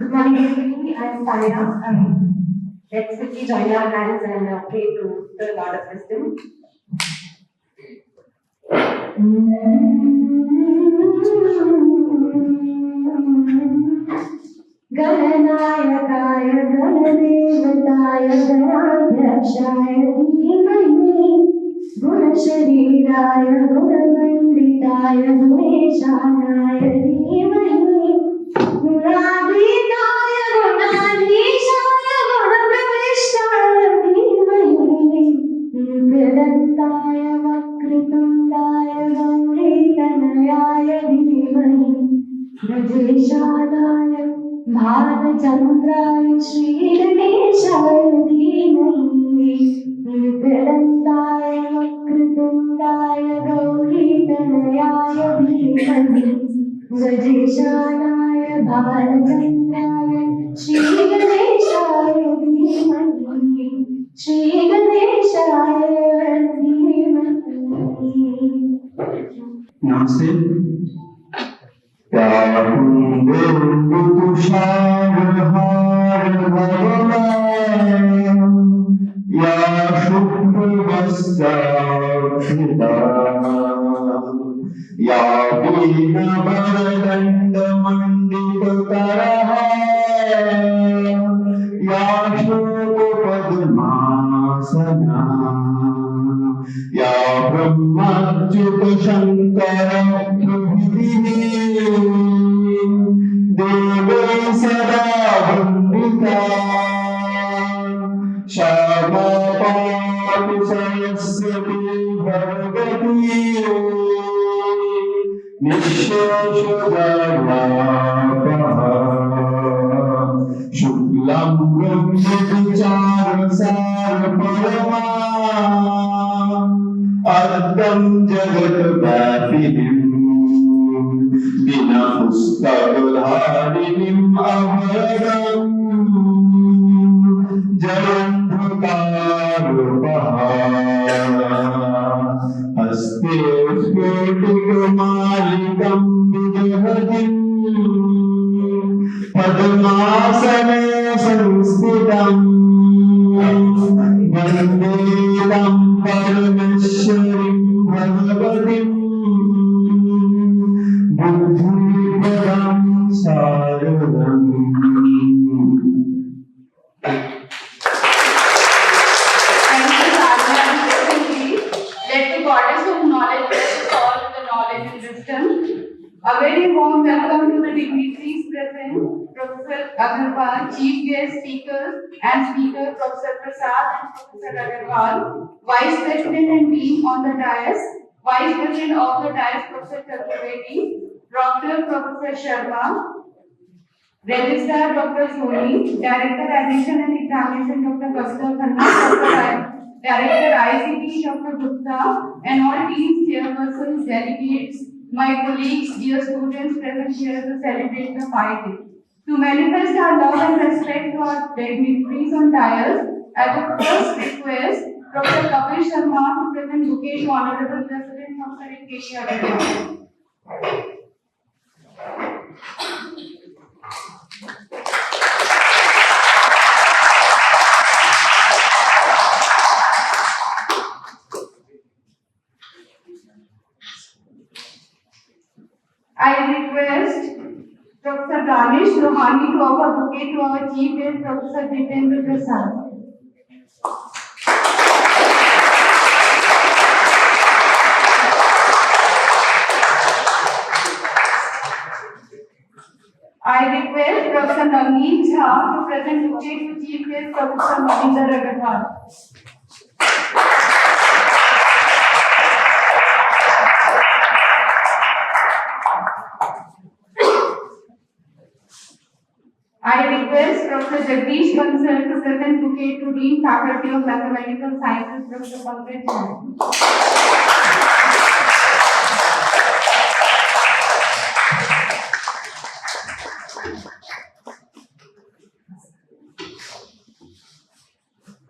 Good morning, everybody. I'm Tanya. Let's quickly join our hands and pray to the Lord of Wisdom. गणनायकाय गणदेवताय गणाध्यक्षाय धीमहि गुणशरीराय गुणमण्डिताय गुणेशानाय धीमहि गुणातीताय गुणाधीशाय गुणप्रविष्टाय धीमहि एकदन्ताय वक्रतुण्डाय गौरीतनयाय धीमहि गजेशानाय भालचन्द्राय श्रीगणेशाय धीमहि एकदन्ताय वक्रतुण्डाय गौरीतनयाय धीमहि गजेशानाय भालचन्द्राय श्रीगणेशाय धीमहि श्रीगणेशाय धीमहि। नमस्ते। तुषारहार भवनाय या शुभ्रवस्त्राक्षिता या वीणवरदण्डमण्डितकरः या शोकपद्मासना या ब्रह्मच्युतशङ्कर प्रभृतिः देवे सदा वन्दिता क्षमा पातु सरस्वती भगवती निःशेषदयापहा शुक्लं ब्रह्मविचारसारपरमा अद्भुतं जगद्व्यापिनीम् बिना पुस्तकधारिणीम् अभयम् जयन्धकारोपहा हस्ते स्फटिकमालिकम् विदहतिम् पद्मासने संस्थितम् वन्दे तं परमेश्वरीं भगवतीम् बुद्धिपदं सारदम्। Let the goddess of knowledge bless us all with the knowledge and wisdom. A very warm welcome to the dignitaries present, Professor Agarwal, Chief Guest Speakers and Speaker Professor Prasad and Professor Agarwal, Vice President and Dean on the dais, Vice President of the dais Professor Chaturvedi, Dr. Professor Sharma, Registrar Dr. Soni, Director Admission and Examination Dr. Kaustubh Khanna, Director ICT Dr. Gupta, and all teams, chairpersons, delegates, my colleagues, dear students present here to celebrate the 5th day. To manifest our love and respect to our dignitaries on dais, I would first request Professor Kapil Sharma to present bouquet to Honorable President Dr. 𝐂𝐬𝐬𝐢𝐵. I request Professor Danish Rohani to offer bouquet to our Chief Guest Professor Jitendra Prasad. I request Professor 𝐒𝐬𝐬𝐴 to present bouquet to Chief Guest Professor Maninder Agarwal. I request Professor 𝐔𝐧𝐢𝐵 to present bouquet to Dean Faculty of Mathematical Sciences, Professor Bombay.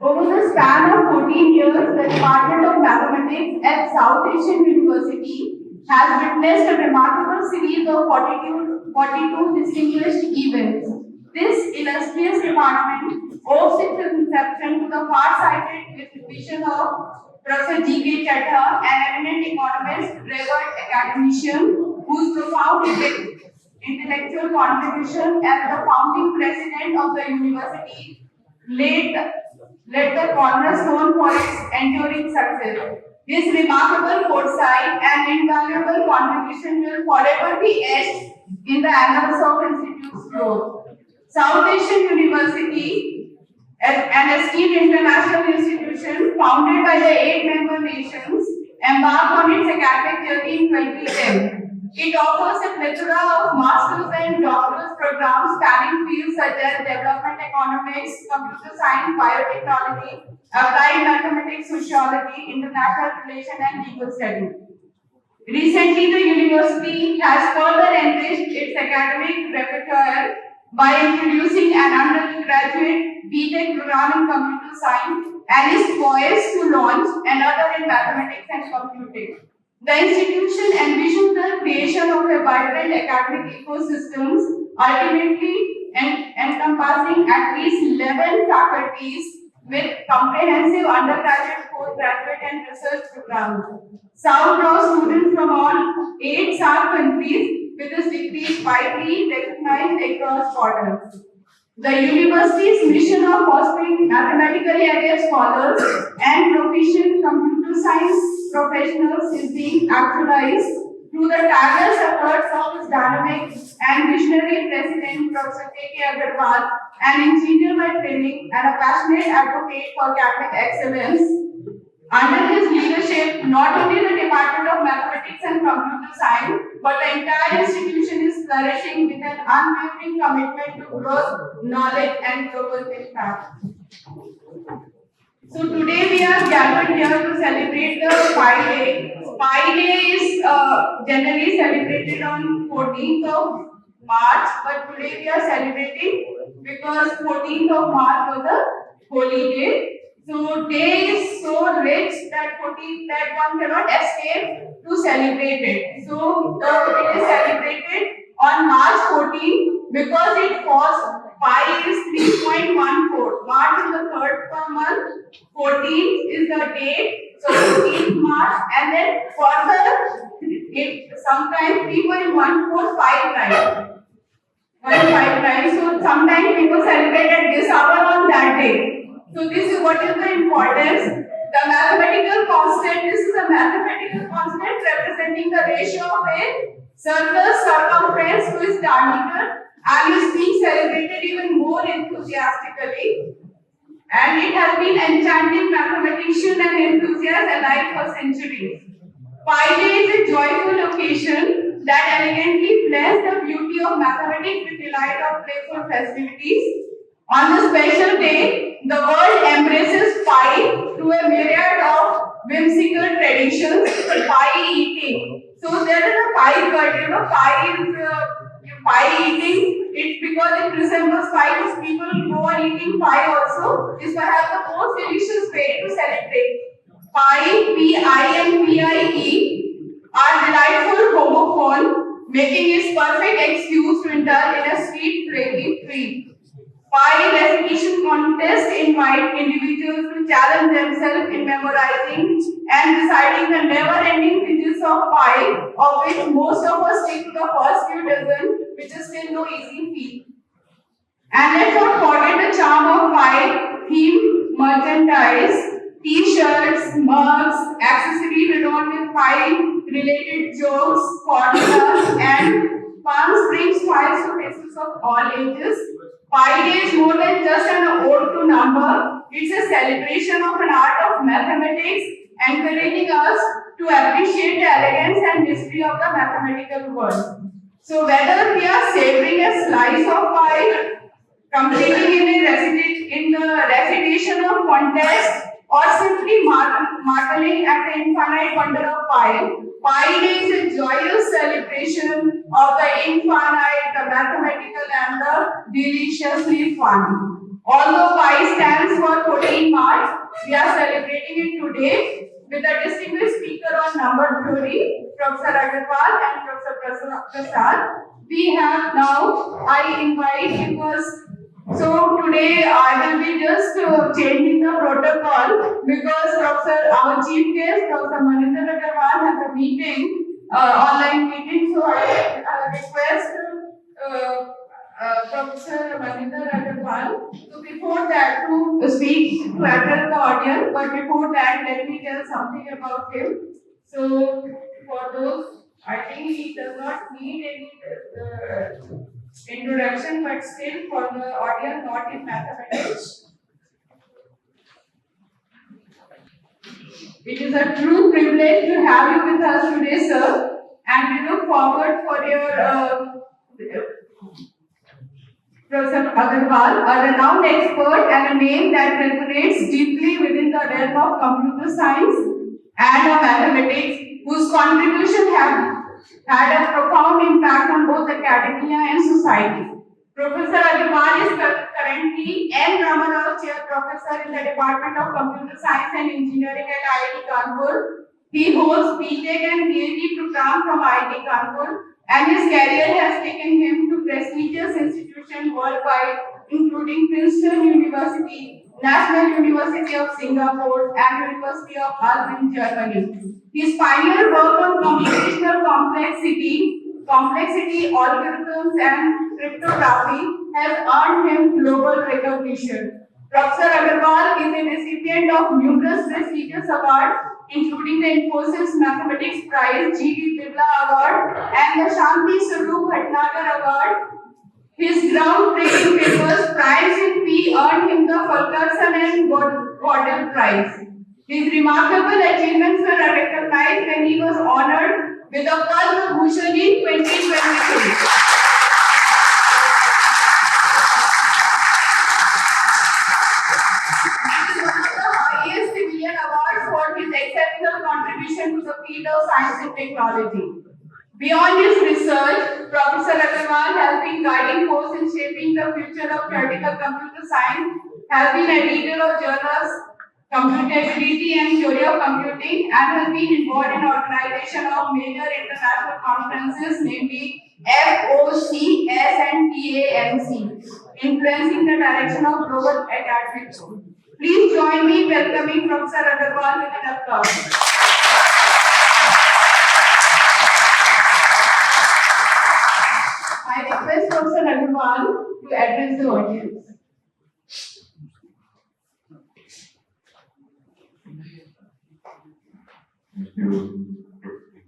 Over the span of 14 years, the Department of Mathematics at South Asian University has witnessed a remarkable series of 42 distinguished events. This illustrious department owes its inception to the far-sighted vision of Professor 𝐔𝐾𝐞𝐻, an eminent economist, revered academician, whose profound intellectual contribution as the founding president of the university laid the cornerstone for its enduring success. His remarkable foresight and invaluable contribution will forever be etched in the annals of Institute's growth. South Asian University, an esteemed international institution founded by the 8 member nations, embarked on its academic journey in 2010. It offers a plethora of master's and doctorate programs spanning fields such as development economics, computer science, biotechnology, applied mathematics, sociology, international relations, and legal studies. Recently, the university has further enriched its academic repertoire by introducing an undergraduate BTech program in computer science and is poised to launch another in mathematics and computing. The institution envisions the creation of a vibrant academic ecosystems, ultimately encompassing at least 11 faculties with comprehensive undergraduate, postgraduate, and research programs. SAU draws students from all 8 SAU countries, with this degree widely recognized across borders. The university's mission of fostering mathematically adept scholars and proficient computer science professionals is being actualized through the tireless efforts of its dynamic and visionary president, Professor 𝐾𝐬𝐢𝐵, an engineer by training and a passionate advocate for academic excellence. Under his leadership, not only the Department of Mathematics and Computer Science, but the entire institution is flourishing with an unwavering commitment to growth, knowledge, and global impact. So today we are gathered here to celebrate the 𝐵 Day. 𝐵 Day is generally celebrated on 14th of March, but today we are celebrating because 14th of March was a holy day. So day is so rich that one cannot escape to celebrate it. So it is celebrated on March 14 because it falls 𝐵 is 3.14. March is the third month. 14th is the day. So 14th March, and then further it sometimes 3.14 5 times. 5 times. So sometimes people celebrate at this hour on that day. So this is what is the importance. The mathematical constant, this is a mathematical constant representing the ratio of a circle's circumference to its diameter, and is being celebrated even more enthusiastically. And it has been enchanting mathematicians and enthusiasts alike for centuries. 𝐵 Day is a joyful occasion that elegantly blends the beauty of mathematics with delight of playful festivities. On this special day, the world embraces 𝐵 through a myriad of whimsical traditions, 𝐵 eating. So there is a 𝐵 cut, 𝐵 eating. It's because it resembles 𝐵. People go on eating 𝐵 also. Is perhaps the most delicious way to celebrate. 𝐵, P-I and P-I-E are delightful homophone, making its perfect excuse to indulge in a sweet, flaky treat. 𝐵 recitation contests invite individuals to challenge themselves in memorizing and reciting the never-ending digits of 𝐵, of which most of us stick to the first few dozen, which is still no easy feat. And let's not forget the charm of 𝐵 theme merchandise, T-shirts, mugs, accessories adorned with 𝐵-related jokes, formulas, and Palm Springs smiles to faces of all ages. 𝐵 Day is more than just an ode to number. It's a celebration of an art of mathematics, encouraging us to appreciate the elegance and mystery of the mathematical world. So whether we are savoring a slice of 𝐵, completing in the recitation of contest, or simply marveling at the infinite wonder of 𝐵, 𝐵 Day is a joyous celebration of the infinite, the mathematical, and the deliciously fun. Although 𝐵 stands for 14 March, we are celebrating it today with a distinguished speaker on number theory, Professor Agarwal and Professor Prasad. We have now, I invite, because So today I will be just changing the protocol because our chief guest, Professor Manindra Agarwal, has a meeting, online meeting. So I request Professor Manindra Agarwal to before that to speak to address the audience. But before that, let me tell something about him. So for those, I think he does not need any introduction, but still for the audience not in mathematics, it is a true privilege to have you with us today, sir, and we look forward for your Professor Agarwal, a renowned expert and a name that resonates deeply within the realm of computer science and of mathematics, whose contribution have had a profound impact on both academia and society. Professor Agarwal is currently N. Ramarao Chair Professor in the Department of Computer Science and Engineering at IIT Kanpur. He holds BTech and PhD program from IIT Kanpur, and his career has taken him to prestigious institutions worldwide, including Princeton University, National University of Singapore, and University of Ulm, Germany. His pioneer work on computational complexity, algorithms, and cryptography has earned him global recognition. Professor Agarwal is a recipient of numerous prestigious awards, including the Infosys Mathematics Prize, G.D. Birla Award, and the Shanti Swarup Bhatnagar Award. His groundbreaking papers, Prize in P, earned him the Fulkerson and Gödel Prize. His remarkable achievements were recognized when he was honored with the Padma Bhushan in 2023. Highest civilian award for his exceptional contribution to the field of science and technology. Beyond his research, Professor Agarwal has been guiding force in shaping the future of theoretical computer science, has been editor of journals Computability and Theory of Computing, and has been involved in organization of major international conferences, namely FOC, and TAMC, influencing the direction of global academic growth. Please join me welcoming Professor Agarwal with an applause. I request Professor Agarwal to address the audience. Thank you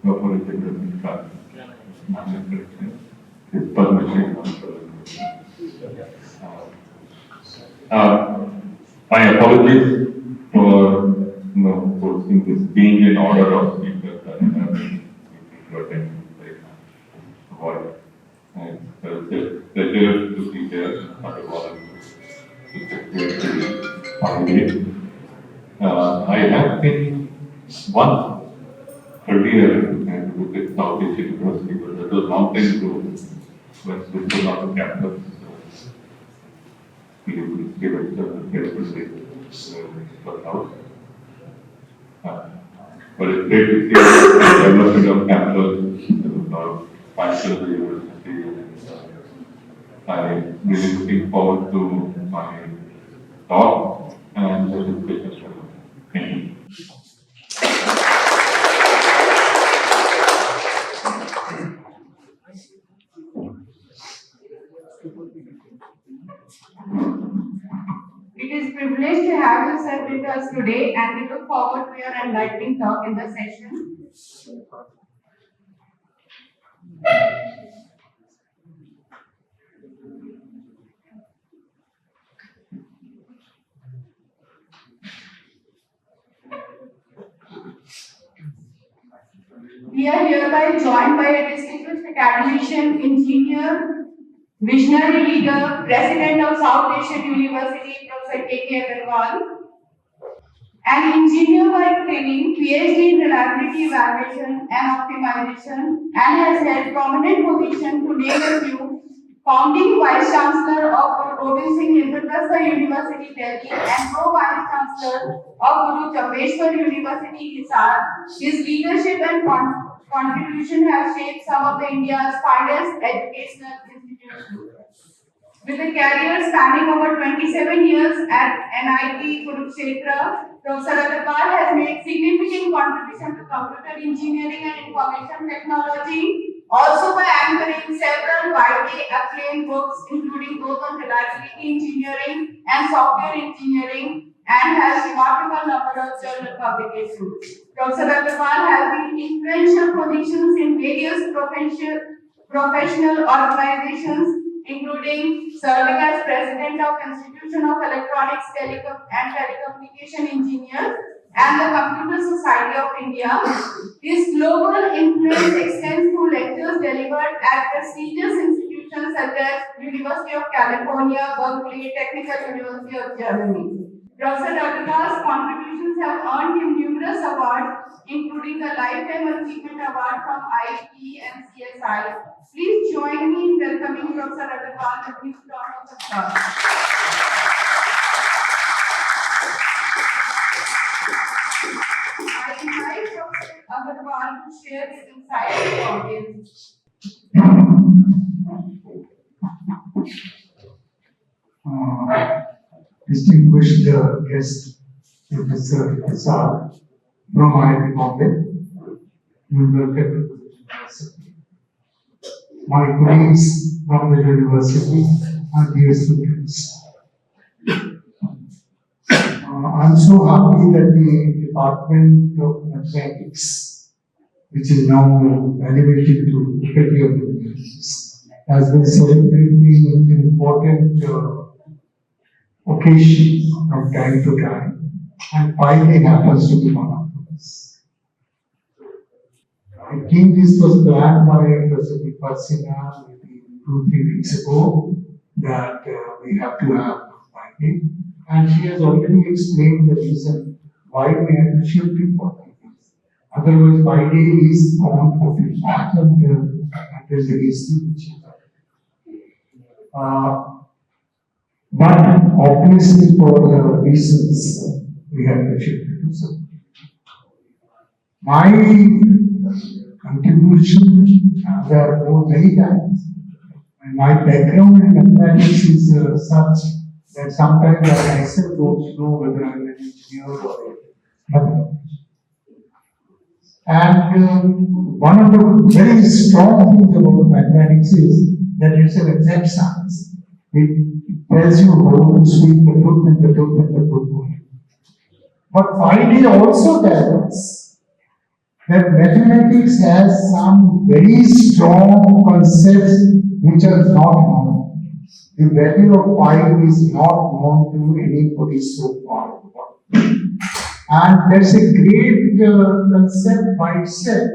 for introducing class. My apologies for forcing this change in order of speakers to attend very much. And it's a pleasure to be here at the I have been once earlier and with the Southeast University, but that was a long time ago when this was not a campus. We give it a careful out. But it's great to see the development of campus, functions of the university. I'm really looking forward to my talk and the discussion. Thank you. It is a privilege to have you, sir, with us today, and we look forward to your enlightening talk in the session. We are hereby joined by a distinguished academician, engineer, visionary leader, president of South Asian University, Professor 𝐾𝐞𝐤𝐬𝐢, an engineer by training, PhD in reliability evaluation and optimization, and has held prominent position to name a few, founding Vice Chancellor of 𝐿𝐵𝐶 University, Delhi, and Pro-Vice Chancellor of 𝐒𝐬𝐿𝐵𝐶 University, Hisar. His leadership and contribution have shaped some of India's finest educational institutions. With a career spanning over 27 years at NIT Kurukshetra, Professor Agarwal has made significant contribution to computer engineering and information technology, also by anchoring several widely acclaimed books, including those on reliability engineering and software engineering, and has remarkable number of journal publications. Professor Agarwal has been influential positions in various professional organizations, including serving as President of Institution of Electronics and Telecommunication Engineers and the Computer Society of India. His global influence extends to lectures delivered at prestigious institutions such as University of California, Berkeley, Technical University of Germany. Professor Agarwal's contributions have earned him numerous awards, including the Lifetime Achievement Award from IIT and CSI. Please join me in welcoming Professor Agarwal with his round of applause. I invite Professor Agarwal to share his insights with the audience. Distinguished guest, Professor Prasad from IIT Bombay, University. My colleagues from the university and dear students. I'm so happy that the Department of Mathematics, which is now elevated to Faculty of Mathematics, has been celebrating an important occasion from time to time, and finally happens to be one of those. I think this was planned by Professor 𝐕 maybe 2-3 weeks ago that we have to have Friday, and she has already explained the reason why we have to shift it for 3 days. Otherwise, Friday is on 14th, and there's a history which is but obviously for the reasons we have to shift it. So, my contribution, there are many times. My background in mathematics is such that sometimes I myself don't know whether I'm an engineer or a mathematician. And one of the very strong things about mathematics is that it's an exact science. It tells you how to speak the truth and the truth and the truth. But finally also tells us that mathematics has some very strong concepts which are not known. The value of pi is not known to anybody so far. And that's a great concept by itself.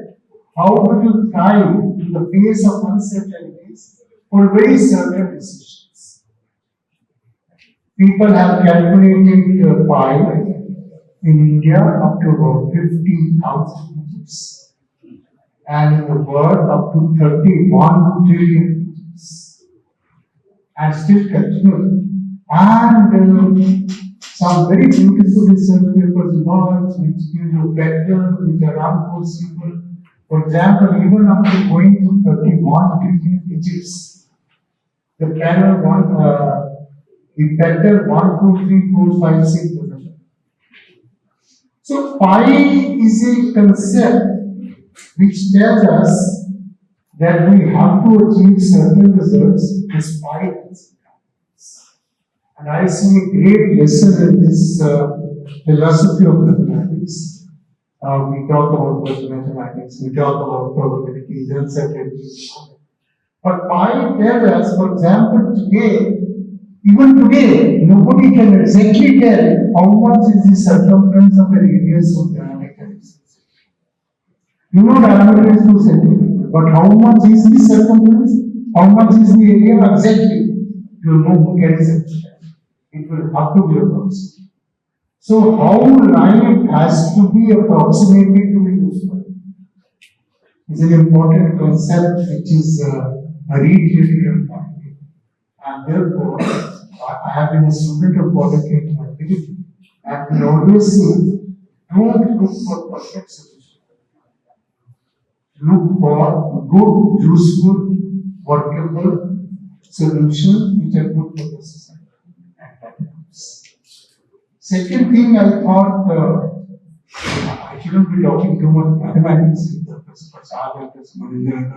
How would you try in the face of uncertainties for very certain decisions? People have calculated pi in India up to about 50,000 units, and in the world up to 31 trillion units, and still continuing. And some very beautiful research papers emerge which give you patterns which are unforeseeable. For example, even up to going to 31 trillion digits, the pattern 1, 2, 3, 4, 5, 6 doesn't. So pi is a concept which tells us that we have to achieve certain results despite its. And I see a great lesson in this philosophy of mathematics. We talk about mathematics, we talk about probabilities, uncertainties. But pi tells us, for example, even today, nobody can exactly tell how much is the circumference of a radius of diameter. You know diameter is 2 centimeters, but how much is the circumference? How much is the area exactly? You know who carries it. It will have to be approximated. So how line has to be approximated to be useful is an important concept which is reiterated and therefore I have been a student of qualitative mathematics and we always say don't look for perfect solution. Look for good, useful, workable solution which are good for the society. Second thing, I thought I shouldn't be talking too much mathematics with the Prasad and here.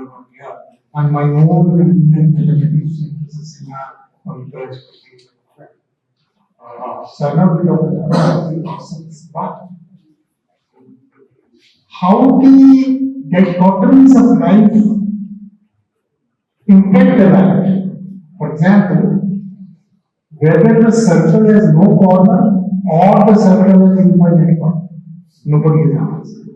And my own Indian mathematician, 𝐒𝐸𝐴 so I'm not talking about the process, but how the dichotomies of life impact the life. For example, whether the circle has no corner or the circle has infinite corner. Nobody has answered.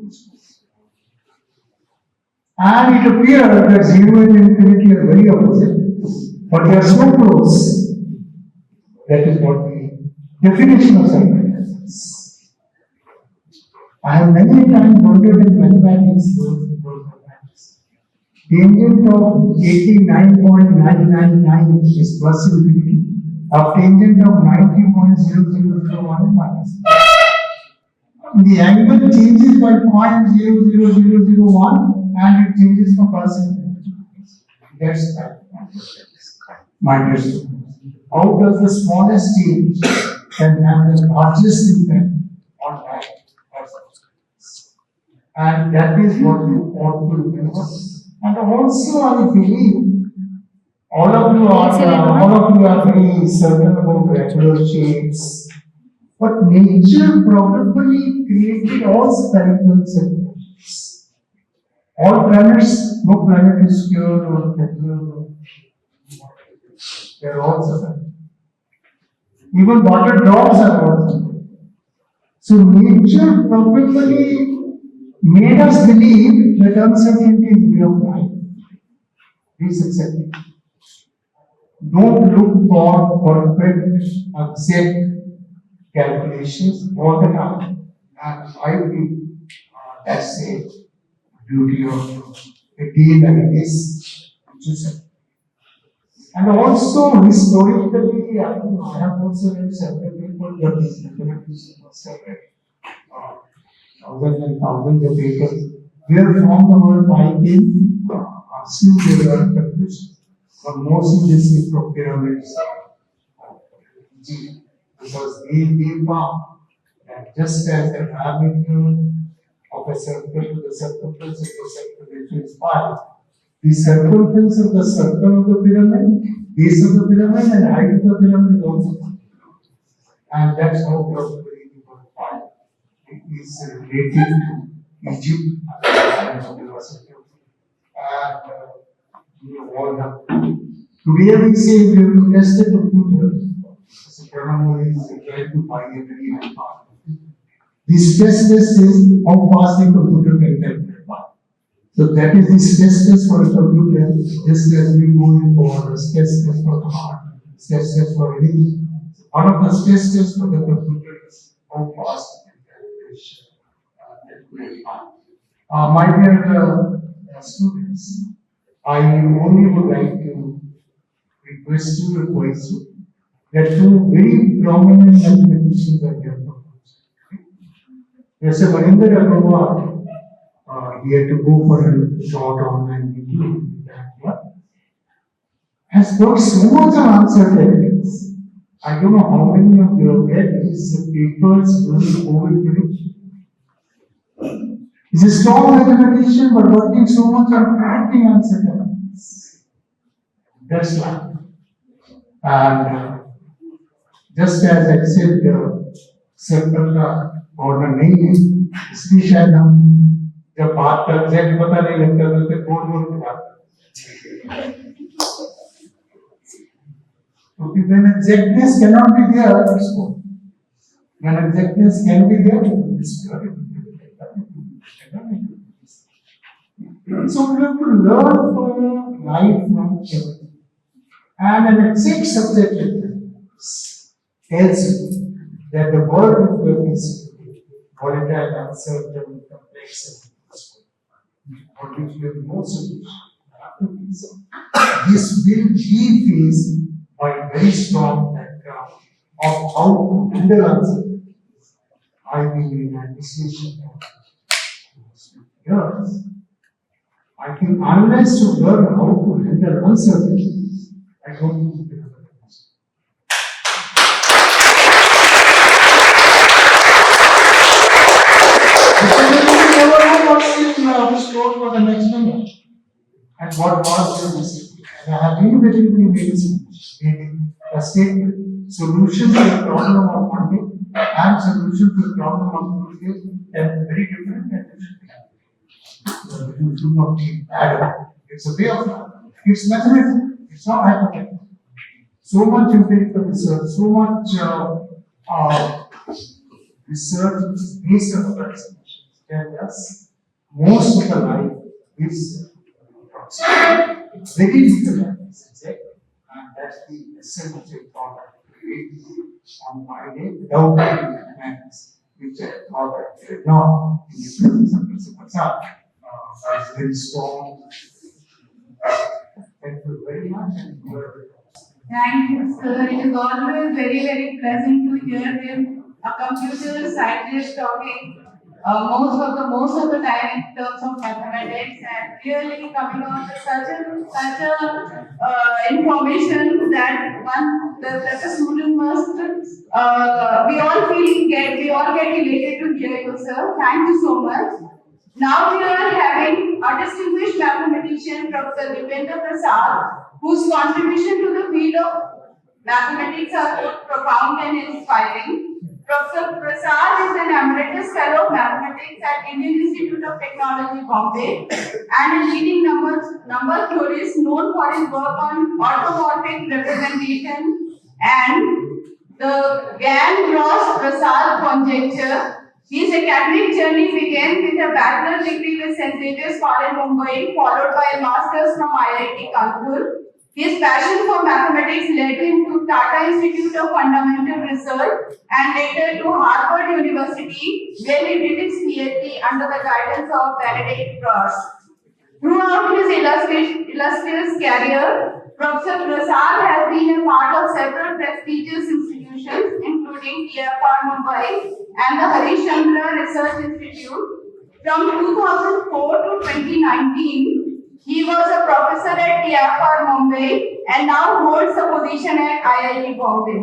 And it appears that 0 and infinity are very opposite, but they are so close. That is what the definition of circle is. I have many times wondered in mathematics, tangent of 89.999 is plus infinity, of tangent of 90.0001 is minus. The angle changes by 0.00001 and it changes from plus infinity. That's that. Minus 2. How does the smallest change can have the largest impact on life? And that is what you ought to remember. And also, I believe all of you are very certain about regular shapes. But nature probably created all spherical circles. All planets, no planet is pure or regular. They are all spherical. Even water drops are all spherical. So nature probably made us believe that uncertainty is way of life. Please accept it. Don't look for perfect, exact calculations all the time. And I think that's the beauty of a day like this, which is. And also historically, I have also read several people that these mathematicians must have read thousands and thousands of papers. Where from the word pi came, still there are confusions. But mostly this is from pyramids. Because they found that just as the diameter of a circle to the circumference of the circle, which is pi, the circumference of the circle of the pyramid, base of the pyramid, and height of the pyramid is also pi. And that's how probably the word pi is related to Egypt and the university. And you all have. Today we say we have to test the computer. So programmer is trying to buy a very high power. The stress test is how fast the computer can calculate pi. So that is the stress test for a computer. Just as we go in for the stress test for the heart, stress test for anything. One of the stress tests for the computer is how fast it can calculate pi. My dear students, I only would like to request you, advise you that two very prominent mathematicians are here. There's a Maninder Agarwal, he had to go for a short online meeting. Has got so much of uncertainties. I don't know how many of you have read his papers during COVID period. He's a strong mathematician but working so much on predicting uncertainties. That's life. And just as I said, circle का order नहीं है, इसलिए शायद हम जब बात का exact पता नहीं लगता तो बोल बोल के बात क्योंकि when exactness cannot be there, it's good. When exactness can be there, it's good. So we have to learn from life, from everything. And an exact subject tells you that the world is volatile, uncertain, complex, for which we have no solution. This will be faced by a very strong background of how to handle uncertainty. I will be in appreciation of years. I think unless you learn how to handle uncertainty, I don't need to become a chemist. You never know what's in the store for the next minute and what was your discipline. And I have repeatedly made a statement: solution to the problem of funding and solution to the problem of Tuesday are very different and different. You should not be bad. It's a way of life. It's mathematics. It's not hypothetical. So much empirical research, so much research is based on approximations. Tell us most of the life is approximate. It's very difficult, and that's the essence of a thought I created on my day without mathematics, which I thought I did not in the presence of Principal Sir. That's very strong. Thank you very much. And Thank you, sir. It is always very, very pleasant to hear him, a computer scientist talking most of the time in terms of mathematics, and really coming out with such a information that the student must we all get related to hear you, sir. Thank you so much. Now we are having a distinguished mathematician, Professor Dipendra Prasad, whose contribution to the field of mathematics are both profound and inspiring. Professor Prasad is an Emeritus Fellow of Mathematics at Indian Institute of Technology, Bombay, and a leading number theorist known for his work on automorphic representation and the 𝐈𝐧-𝐃𝐞𝐭 conjecture. His academic journey began with a bachelor's degree with St. Xavier's College, Bombay, followed by a master's from 𝐼𝐼𝐷-𝐾𝐞𝐩. His passion for mathematics led him to Tata Institute of Fundamental Research and later to Harvard University, where he did his PhD under the guidance of Benedict Gross. Throughout his illustrious career, Professor Prasad has been a part of several prestigious institutions, including TFR Mumbai and the Harish Chandra Research Institute. From 2004 to 2019, he was a professor at TFR Mumbai and now holds a position at IIT Bombay.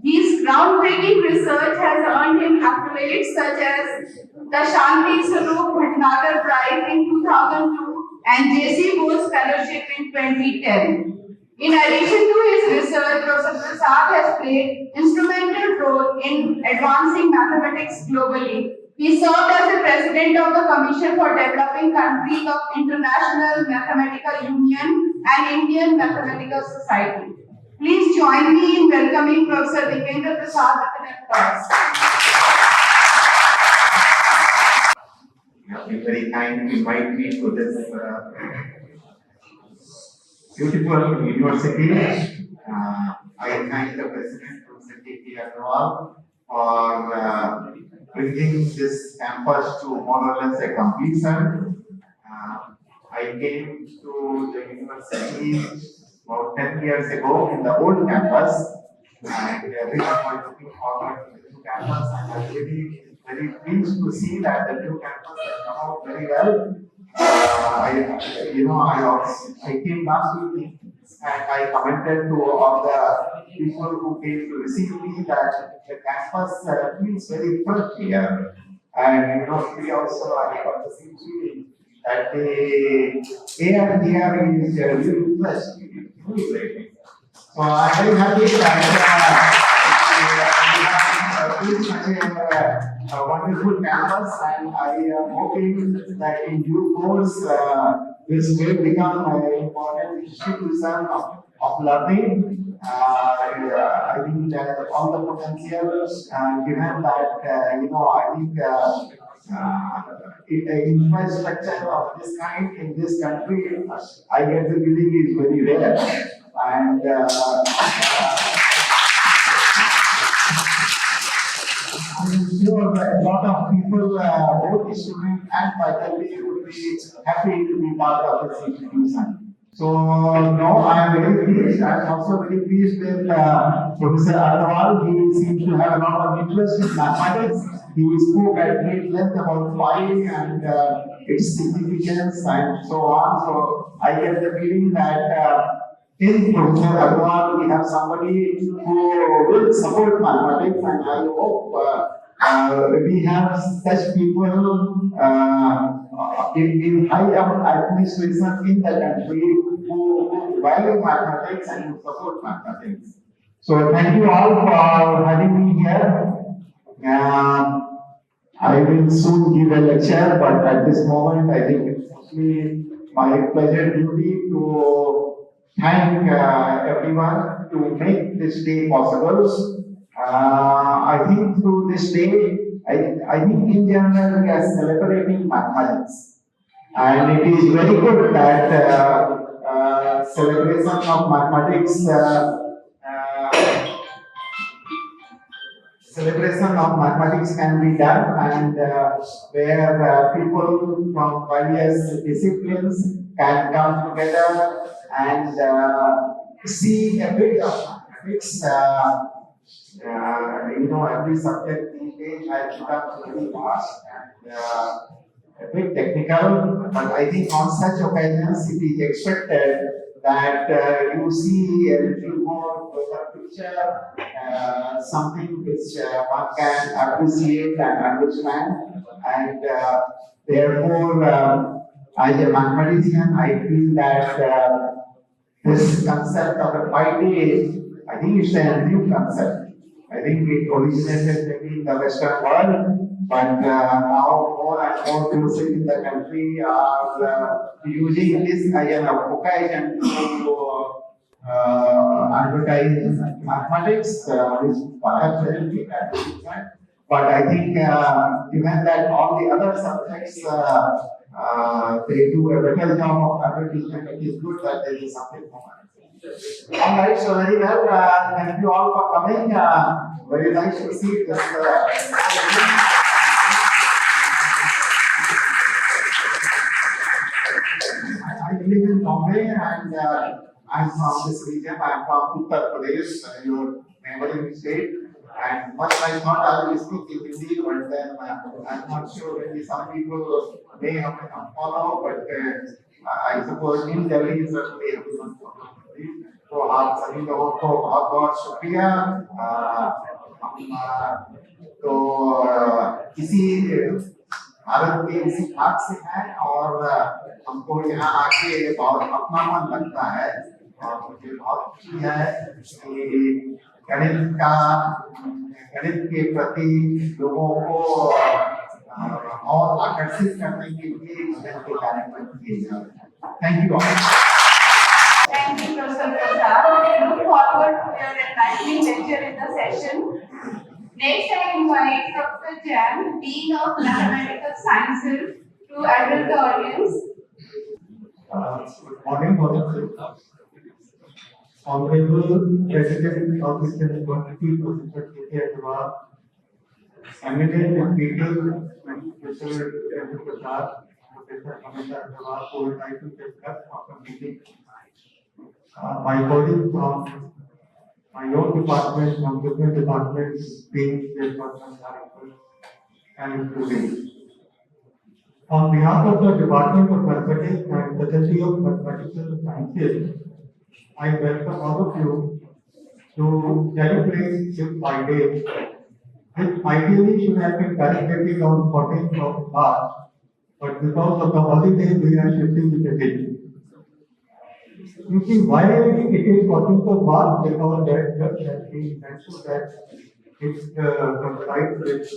His groundbreaking research has earned him accolades such as the 𝐶 Bhatnagar Prize in 2002 and J.C. Bose Fellowship in 2010. In addition to his research, Professor Prasad has played instrumental role in advancing mathematics globally. He served as the president of the Commission for Developing Countries of International Mathematical Union and Indian Mathematical Society. Please join me in welcoming Professor Dipendra Prasad with an applause. You have been very kind to invite me to this beautiful university. I thank the president, Professor 𝐾𝐞𝐤𝐬𝐢, for bringing this campus to more or less a completion. I came to the university about 10 years ago in the old campus, and everyone was looking forward to the new campus, and I'm really very pleased to see that the new campus has come out very well. I came last week and I commented to all the people who came to receive me that the campus feels very fresh here. And we also I got the same feeling that the air here is really fresh. So I'm very happy that a wonderful campus, and I am hoping that in due course this will become an important institution of learning. I think that all the potential, given that I think infrastructure of this kind in this country, I get the feeling is very rare, and I'm sure that a lot of people, both students and faculty, would be happy to be part of this institution. So now I am very pleased. I am also very pleased with Professor Agarwal. He seems to have a lot of interest in mathematics. He spoke at great length about pi and its significance and so on. So I get the feeling that in Professor Agarwal, we have somebody who will support mathematics, and I hope we have such people in high up administration in the country who value mathematics and who support mathematics. So thank you all for having me here. I will soon give a lecture, but at this moment I think it's mostly my pleasure duty to thank everyone to make this day possible. I think through this day, I think in general we are celebrating mathematics. And it is very good that celebration of mathematics can be done, and where people from various disciplines can come together and see a bit of mathematics. Every subject these days has become very vast and a bit technical, but I think on such occasions it is expected that you see a little more bigger picture, something which one can appreciate and understand, and therefore, as a mathematician, I feel that this concept of a pi day, I think it's a new concept. I think it originated maybe in the Western world, but now more and more people in the country are using this as an occasion to advertise mathematics, which perhaps a little bit different. But I think given that all the other subjects they do a better job of advertisement, it is good that there is something more. All right, so very well. Thank you all for coming. Very nice to see this. I live in Bombay, and I'm from this region. I'm from 𝐕𝐴𝐺, your neighboring state. And once I thought I will speak in Hindi, but then I'm not sure maybe some people may have follow, but I suppose in Delhi certainly everyone follows. तो आप सभी लोगों को बहुत बहुत शुक्रिया। तो किसी भारत के इसी भाग से हैं और हमको यहाँ आके बहुत अपनापन लगता है और मुझे बहुत खुशी है कि गणित के प्रति लोगों को और आकर्षित करने के लिए गणित के कार्यक्रम किए जा रहे हैं। Thank you all. Thank you, Professor Prasad. We look forward to your enlightening lecture in the session. Next, I invite Professor Jan, Dean of Mathematical Sciences, to address the audience. Good morning, Honorable President of the University, Professor 𝐾𝐞𝐤𝐬𝐡𝐶, eminent speakers, Professor Prasad, Professor Agarwal, who would like to discuss of the meeting. My colleagues from my own department, from different departments, being department directors, and students. On behalf of the Department of Mathematics and Faculty of Mathematical Sciences, I welcome all of you to celebrate this pi day, which ideally should have been celebrated on 14th of March, but because of the holiday, we are shifting it again. You see, why it is 14th of March? Because that just has been mentioned that it's comprised with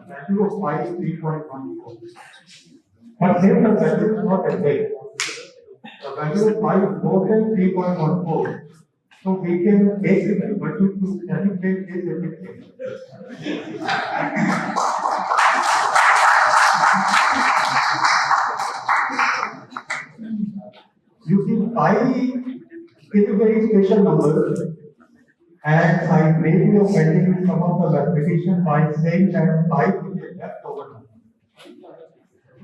value of pi 3.14. But then the value is not exact. The value of pi is more than 3.14. So we can take it, but to calibrate this everything. You see, pi is a very special number, and I may be offending with some of the mathematicians by saying that pi is a leftover number.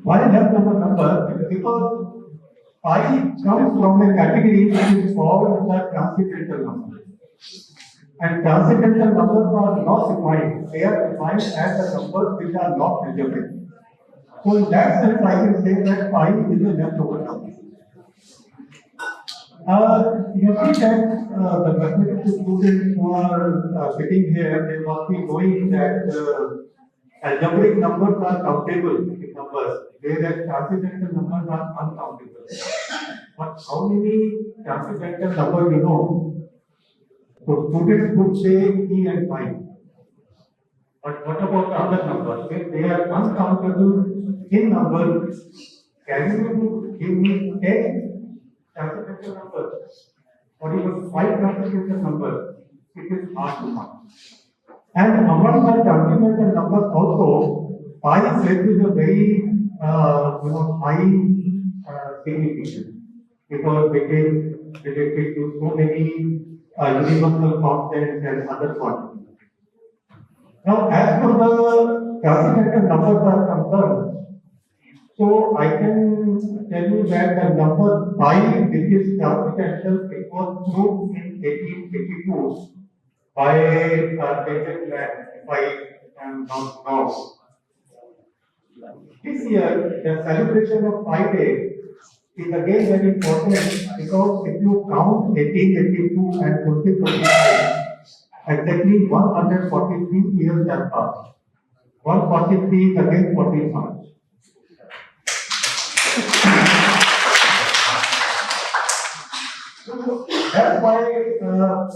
Why leftover number? Because pi comes from a category which is called the transcendental number. And transcendental numbers are not defined. They are defined as the numbers which are not measurable. So in that sense, I can say that pi is a leftover number. You see that the mathematics students who are sitting here, they must be knowing that algebraic numbers are countable in numbers, whereas transcendental numbers are uncountable. But how many transcendental numbers you know? So students would say E and pi. But what about the other numbers? If they are uncountable in numbers, can you give me 10 transcendental numbers? Or even 5 transcendental numbers? It is hard to find. And among the transcendental numbers also, pi set is a very high significance because it is related to so many universal constants and other quantities. Now, as for the transcendental numbers are concerned, so I can tell you that the number pi, which is transcendental, it was proved in 1882 by David Land, if I am not wrong. This year, the celebration of Pi Day is again very important because if you count 1882 and 2025, exactly 143 years have passed. 143 is again 14 months. So that's why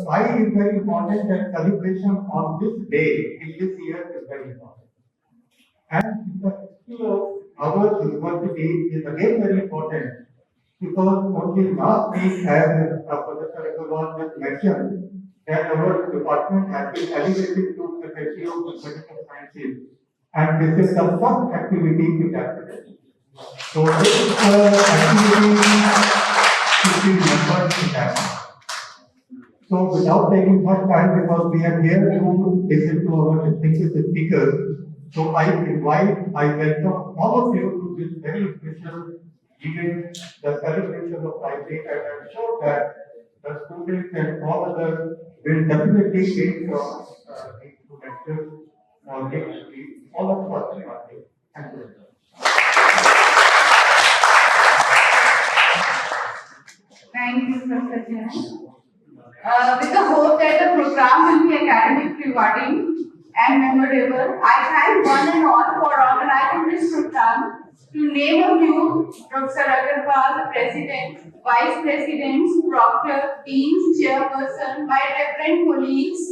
pi is very important and celebration on this day in this year is very important. And the history of our university is again very important because only last week, as Professor Agarwal just mentioned, that our department has been elevated to the Faculty of Mathematical Sciences, and this is the first activity in that faculty. So this activity should be remembered in that. So without taking much time, because we are here to listen to our distinguished speakers, so I welcome all of you to this very special event, the celebration of Pi Day, and I'm sure that the students and all others will definitely take from these two lectures or all of us. Thank you. Thank you, Professor Jain. With the hope that the program will be academic rewarding and memorable, I thank one and all for organizing this program. To name a few, Professor Agarwal, President, Vice Presidents, Proctor, Deans, Chairperson, my reverend colleagues,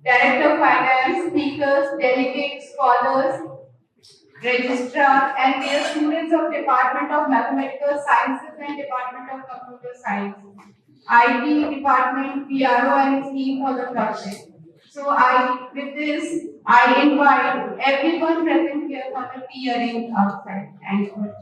Director of Finance, speakers, delegates, scholars, registrar, and their students of Department of Mathematical Sciences and Department of Computer Science, IT Department, PRO, and his team for the project. So with this, I invite everyone present here for the tea arranged outside. Thank you.